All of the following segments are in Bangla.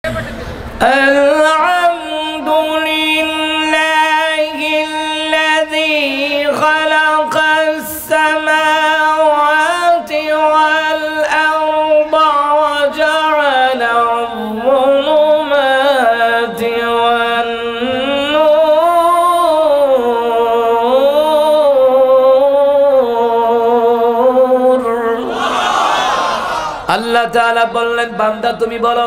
আলহামদুলিল্লাহিল্লাযী খালাকাস সামাওয়াতি ওয়াল আরদা ওয়া জাআলা আয-যুলুমাতি ওয়ান নূর। আল্লাহ তাআলা বললেন, বান্দা তুমি বলো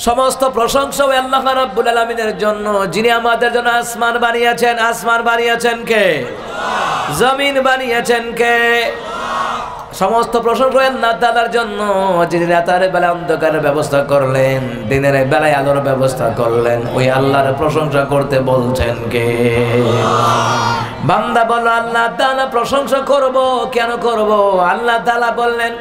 সমস্ত প্রশংসা আল্লাহ রাব্বুল আলামিনের জন্য, যিনি আমাদের জন্য আসমান বানিয়েছেন। আসমান বানিয়েছেন কে? জমিন বানিয়েছেন কে? সমস্ত প্রশংসা আল্লাহ তাআলার জন্য, যিনি রাতের বেলা অন্ধকারের ব্যবস্থা করলেন, দিনের বেলায় আলোর ব্যবস্থা করলেন। ওই আল্লাহর প্রশংসা করতে বলছেন কে? বান্দা বলো আল্লাহ তাআলা প্রশংসা করব, কেন করব? আল্লাহ তাআলা বললেন,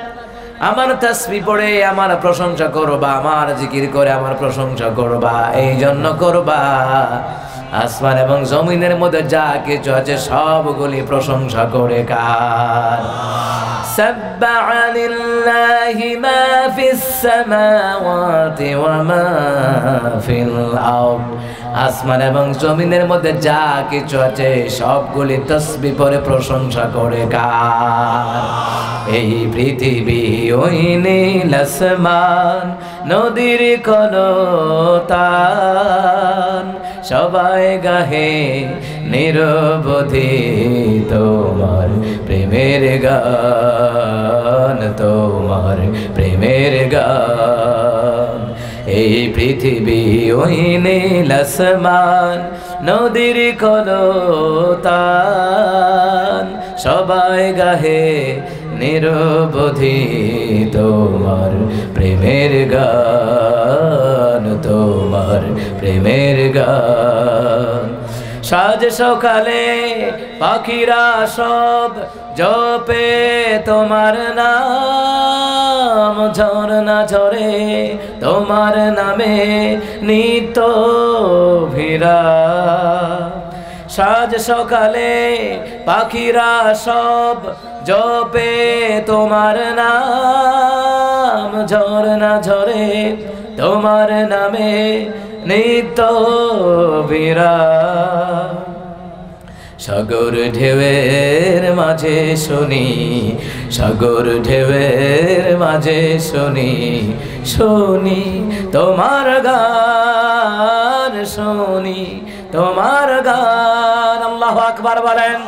আমার তাসবিহ পড়ে আমার প্রশংসা করবা, আমার জিকির করে আমার প্রশংসা করবা। এই জন্য করবা আসমান এবং জমিনের মধ্যে যা কিছু আছে সবগুলি প্রশংসা করে কার? সাব্বাহা লিল্লাহি মা ফিস সামাওয়াতি ওয়া মা ফিল আরদ। আসমান এবং জমিনের মধ্যে যা কিছু আছে সবগুলি তাসবিহ পড়ে প্রশংসা করে কার? এই পৃথিবী ওই নীল আসমান নদীর কলতান, সবাই গাহে নিরবধি তোমার প্রেমের গান, তোমার প্রেমের গান। এই পৃথিবী ওই নীল আসমান নদীর কলতান, সবাই গাহে নিরবধি তোমার প্রেমের গান, তোমার প্রেমের গান। সাজ সকালে পাখিরা সব জপে তোমার নাম, ঝরনা ঝরে তোমার নামে নিত্য ভিড়া। সাজ সকালে পাখিরা সব জপে তোমার নাম, ঝরনা ঝরে তোমার নামে নিত্য বিরাম। সাগর ঢেউয়ের মাঝে শুনি, সাগর ঢেউয়ের মাঝে শুনি, শুনি তোমার গান, শুনি তোমার গান। আল্লাহু আকবার বলেন।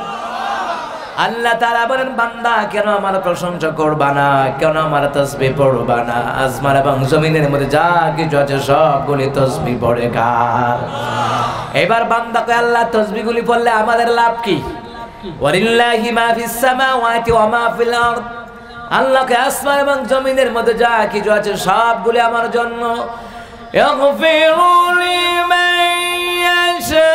আল্লাহ তাআলা বলেন, বান্দা কেন আমার প্রশংসা করবা না, কেন আমার তাসবিহ পড়বা না? আসমান এবং জমিনের মধ্যে যা কিছু আছে সবগুলি তাসবিহ পড়ে কার? এবার বান্দা কয়, আল্লাহ তাসবিহগুলি পড়লে আমাদের লাভ কি? ওয়ালিল্লাহি মা ফিস সামাওয়াতি ওয়া মা ফিল আরদ। আল্লাহকে আসমান এবং জমিনের মধ্যে যা কিছু আছে সবগুলি আমার জন্য। ইয়াগফিরু লিমান ইয়াশা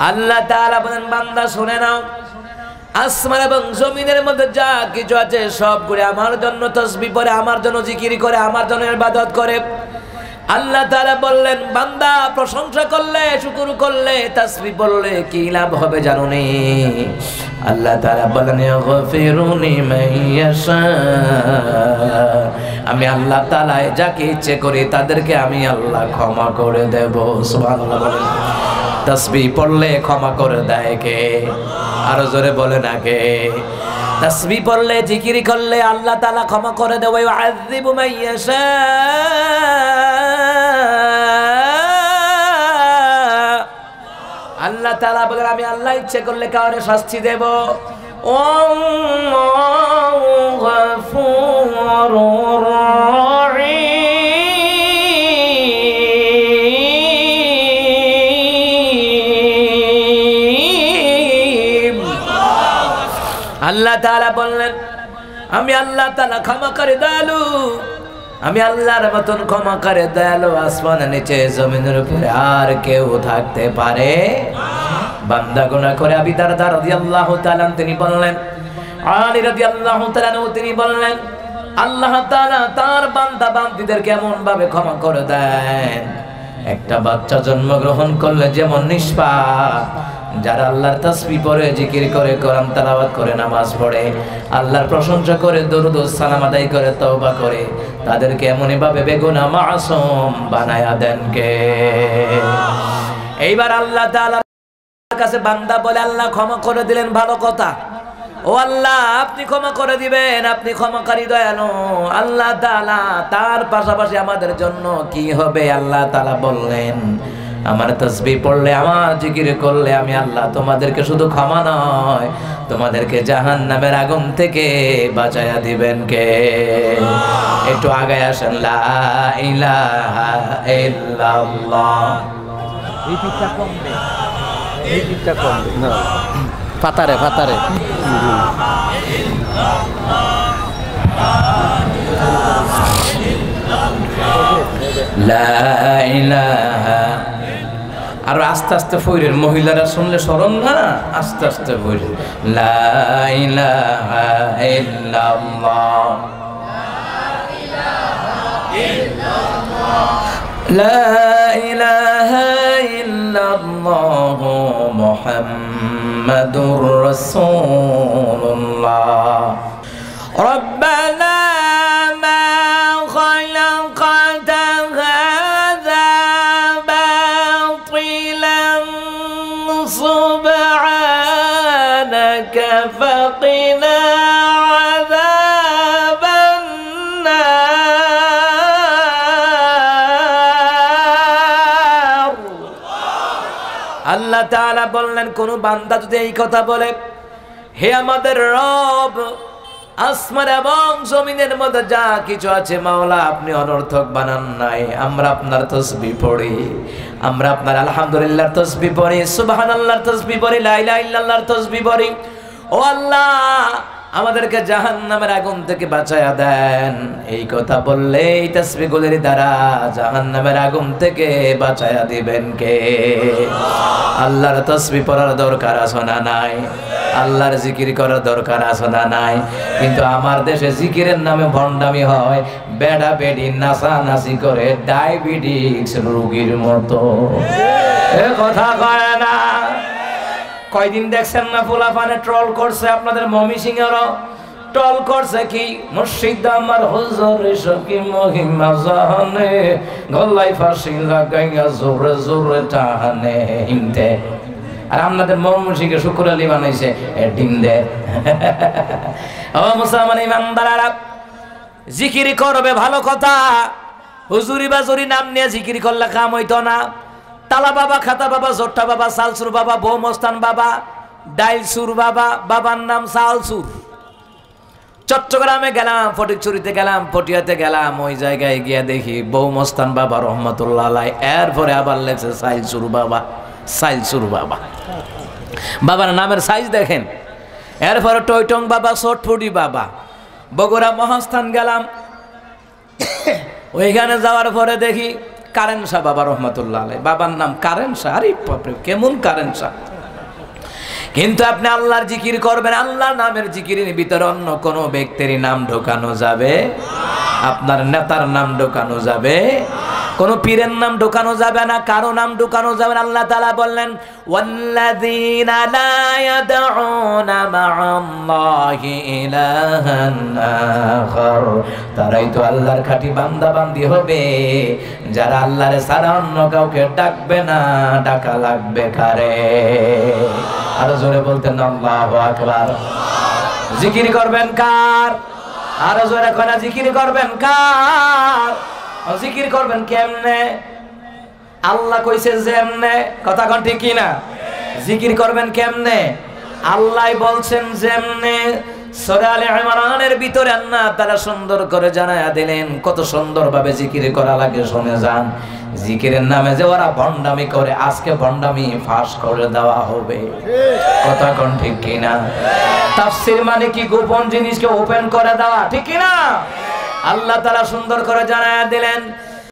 আল্লাহ তাআলা বলেন, বান্দা শুনে নাও, আসমান এবং জমিনের মধ্যে যা কিছু আছে সবগুলো আমার জন্য তাসবিহ পড়ে, আমার জন্য জিকির করে, আমার জন্য ইবাদত করে। আল্লাহ তাআলা বললেন, বান্দা প্রশংসা করলে, শুকর করলে, তাসবিহ পড়লে কি লাভ হবে জানো নি? আল্লাহ তাআলা বলেন, ইয়াগফিরুনি মাইয়াশা। আমি আল্লাহ তাআলা যাকে ইচ্ছে করি তাদেরকে আমি আল্লাহ ক্ষমা করে দেব। সুবহানাল্লাহ বলেন। তাসবিহ পড়লে ক্ষমা করে দেয় কে? আরো জোরে বলে না কে? তাসবিহ পড়লে, জিকির করলে আল্লাহ তাআলা ক্ষমা করে দেয়। ইউআযিবু মাইয়াশা। আল্লাহ তাআলা বলেন, আমি আল্লাহ ইচ্ছে করলে কাউরে শাস্তি দেব। আল্লাহু গফুরুর রহিম। আল্লাহ তাআলা বললেন, আমি আল্লাহ তাআলা ক্ষমা করে দয়ালু, আমি আল্লাহর মতন ক্ষমা করে দয়ালু আসমানের নিচে জমিনের উপরে আর কেউ থাকতে পারে। বান্দা গুনাহ করে আবু দারদা রাদিয়াল্লাহু তাআলা তিনি বললেন, আলী রাদিয়াল্লাহু তাআলা তিনি বললেন, আল্লাহ তাআলা তার বান্দা বান্দীদের কেমন ভাবে ক্ষমা করে দেন। একটা বাচ্চা জন্মগ্রহণ করলে যেমন নিষ্পাপ, যারা আল্লাহর তাসবিহ পড়ে, জিকির করে, কোরআন তেলাওয়াত করে, নামাজ পড়ে, আল্লাহর প্রশংসা করে, দরুদ ও সালাম আদায় করে, তওবা করে, তাদেরকে এমনই ভাবে বেগুনাহ মাসুম বানায়া দেন কে? এইবার আল্লাহ তাআলার কাছে বান্দা বলে, আল্লাহ ক্ষমা করে দিলেন, ভালো কথা। ও আল্লাহ, আপনি ক্ষমা করে দিবেন, আপনি ক্ষমাকারী দয়ালু। আল্লাহ তাআলা তার পাশাপাশি আমাদের জন্য কি হবে? আল্লাহ তাআলা বললেন, আমার তাসবিহ পড়লে, আমার জিকির করলে আমি আল্লাহ তোমাদেরকে শুধু ক্ষমা নয়, তোমাদেরকে জাহান্নামের আগুন থেকে বাঁচায়া দিবেন কে? একটু আগায় আসেন, লা ইলাহা ইল্লাল্লাহ। এই পিঠটা কম দে, এই পিঠটা কম দে না, ফাতারে ফাতারে। লা ইলাহা, আর আস্তে আস্তে ফইরের, মহিলারা শুনলে শরম না, আস্তে আস্তে ফইরে, লা ইলাহা ইল্লাল্লাহ, লা ইলাহা ইল্লাল্লাহ মুহাম্মাদুর রাসূলুল্লাহ। রব্বানা মা খালাকতা হাযা বাতিলান সুবহানাকা ফাকিনা আযাবান নার। আল্লাহ তাআলা বললেন, কোন বান্দা যদি এই কথা বলে, হে আমাদের রব, আসমান এবং জমিনের মধ্যে যা কিছু আছে মাওলা, আপনি অনর্থক বানান নাই, আমরা আপনার তাসবিহ পড়ি, আমরা আপনার আলহামদুলিল্লাহর তাসবিহ পড়ি, সুবহানাল্লাহর তাসবিহ পড়ি, লা ইলাহা ইল্লাল্লাহর তাসবিহ পড়ি। ও আল্লাহ, আমাদেরকে জাহান্নামের আগুন থেকে বাঁচায়া দেন। এই কথা বললে এই তাসবিহগুলোর দ্বারা জাহান্নামের আগুন থেকে বাঁচায়া দিবেন কে? আল্লাহর তাসবিহ পড়ার দরকার আছে না নাই? আল্লাহর জিকির করার দরকার আছে না নাই? কিন্তু আমার দেশে জিকিরের নামে ভণ্ডামি হয়, বেড়া বেড়ি নাচানাচি করে ডায়াবেটিস রোগীর মতো। এ কথা কয় না? কয়দিন দেখছেন না ফুলাফানে ট্রল করছে, আপনাদের ময়মনসিংহেরও ট্রল করছে কি, মুর্শিদ আমার হুজুর সকি মহিমা জানে, গলায় ফাঁসি লাগাইয়া জোরে জোরে টানে হিমতে। আর আপনাদের ময়মনসিংহে শুকুর আলী বানাইছে ডিমদে। ও মুসলমান ইমানদারেরা, জিকির করবে ভালো কথা, হুজুরি বাজুরি নাম নিয়ে জিকির করলে কাম হইতো না। তালা বাবা, খাতা বাবা, জোট্টা বাবা, সালসুর বাবা, বৌমস্তান বাবা, ডাইলসুর বাবা, বাবার নাম সালসুর। চট্টগ্রামে গেলাম, ফটিকছড়িতে গেলাম, পটিয়াতে গেলাম, ওই জায়গায় গিয়ে দেখি বৌমস্তান বাবা রহমতুল্লাহ আলাই, এরপরে আবার লেখছে সাইলসুর বাবা, সাইলসুর বাবা। বাবার নামের সাইজ দেখেন। এরপরে টয়টং বাবা, চটফুটি বাবা। বগুড়া মহাস্থান গেলাম, ওইখানে যাওয়ার পরে দেখি কারেন শাহ বাবা রহমতুল্লাহ আলাই, বাবার নাম কারেন শাহ। আরে বাপরে, কেমন কারেন শাহ! কিন্তু আপনি আল্লাহর জিকির করবেন, আল্লাহর নামের জিকিরের ভিতরে অন্য কোনো ব্যক্তির নাম ঢোকানো যাবে? আপনার নেতার নাম ঢোকানো যাবে? কোনো পীরের নাম ঢোকানো যাবে না, কারো নাম ঢোকানো যাবে না। আল্লাহ তাআলা বললেন, ওয়াল্লাযীনা লা ইয়াদউনা মা'আল্লাহি ইলাহান আখার, তারাই তো আল্লাহর খাঁটি বান্দা বান্দি হবে যারা আল্লাহর ছাড়া অন্য কাউকে ডাকবে না। ডাকা লাগবে কারে? আরো জোরে বলতেন আল্লাহু আকবার। জিকির করবেন কার? আরো জোরে কোনা জিকির করবেন কার? জিকির করবেন কেমনে? আল্লাহ কইছে যেমনে, কথা কোন ঠিক কি না? জিকির করবেন কেমনে? আল্লাহ বলছেন যেমনে। সূরা আলে ইমরানের ভিতরে আল্লাহ তাআলা সুন্দর করে জানায়া দিলেন কত সুন্দর ভাবে জিকির করা লাগে। শুনে যান, জিকিরের নামে যে ওরা ভণ্ডামি করে, আজকে ভণ্ডামি ফাঁস করে দেওয়া হবে। কথা কোন ঠিক কি না? তাফসীর মানে কি? গোপন জিনিসকে ওপেন করে দেওয়া, ঠিক কি না? আল্লাহ তাআলা সুন্দর করে জানায়া দিলেন